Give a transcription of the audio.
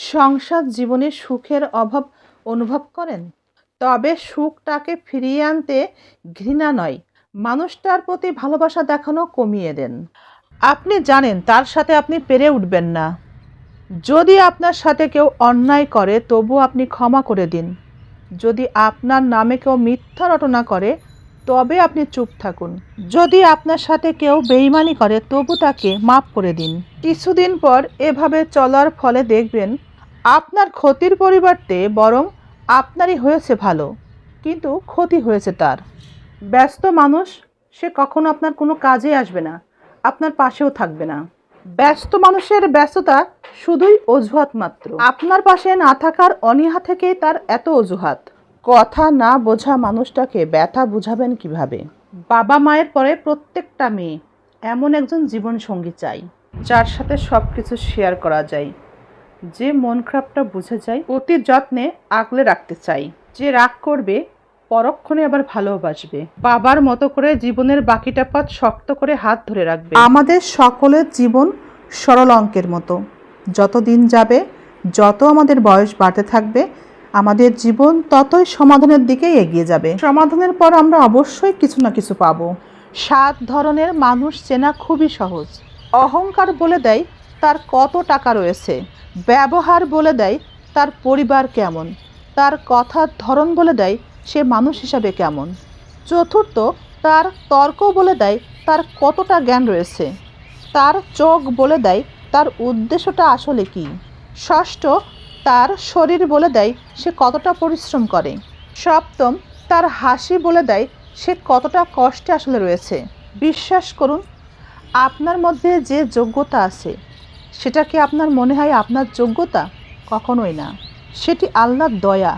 সংসার জীবনে সুখের অভাব অনুভব করেন? তবে সুখটাকে ফিরিয়ে আনতে ঘৃণা নয়, মানুষটার প্রতি ভালোবাসা দেখানো কমিয়ে দেন। আপনি জানেন তার সাথে আপনি পেরে উঠবেন না। যদি আপনার সাথে কেউ অন্যায় করে তবু আপনি ক্ষমা করে দিন। যদি আপনার নামে কেউ মিথ্যা রটনা করে তবে আপনি চুপ থাকুন। যদি আপনার সাথে কেউ বেইমানি করে তবু তাকে মাফ করে দিন। কিছুদিন পর এভাবে চলার ফলে দেখবেন আপনার ক্ষতির পরিবর্তে বরং আপনারই হয়েছে ভালো, কিন্তু ক্ষতি হয়েছে তার। ব্যস্ত মানুষ, সে কখনো আপনার কোনো কাজে আসবে না, আপনার পাশেও থাকবে না। ব্যস্ত মানুষের ব্যস্ততা শুধুই অজুহাত মাত্র। আপনার পাশে না থাকার অনীহা থেকেই তার এত অজুহাত। কথা না বোঝা মানুষটাকে ব্যথা বুঝাবেন কিভাবে? বাবা মায়ের পরে প্রত্যেকটা মেয়ে এমন একজন জীবন সঙ্গী চাই, যার সাথে সব কিছু শেয়ার করা যায়, যে মন খারাপটা বুঝে যায়, অতি যত্নে আগলে রাখতে চাই, যে রাগ করবে পরক্ষণে আবার ভালোবাসবে, বাবার মতো করে জীবনের বাকিটা পথ শক্ত করে হাত ধরে রাখবে। আমাদের সকলের জীবন সরল অঙ্কের মতো। যত দিন যাবে, যত আমাদের বয়স বাড়তে থাকবে, আমাদের জীবন ততই সমাধানের দিকেই এগিয়ে যাবে। সমাধানের পর আমরা অবশ্যই কিছু না কিছু পাবো। 7 ধরনের মানুষ চেনা খুবই সহজ। অহংকার বলে দেয় তার কত টাকা রয়েছে, ব্যবহার বলে দেয় তার পরিবার কেমন, তার কথার ধরন বলে দেয় সে মানুষ হিসাবে কেমন। চতুর্থ, তার তর্ক বলে দেয় তার কতটা জ্ঞান রয়েছে, তার চোখ বলে দেয় তার উদ্দেশ্যটা আসলে কি। ষষ্ঠ, তার শরীর বলে দেয় সে কতটা পরিশ্রম করে। সপ্তম, তার হাসি বলে দেয় সে কতটা কষ্টে আসলে রয়েছে। বিশ্বাস করুন, আপনার মধ্যে যে যোগ্যতা আছে সেটা কি আপনার মনে হয় আপনার যোগ্যতা? কখনোই না, সেটি আল্লাহর দয়া।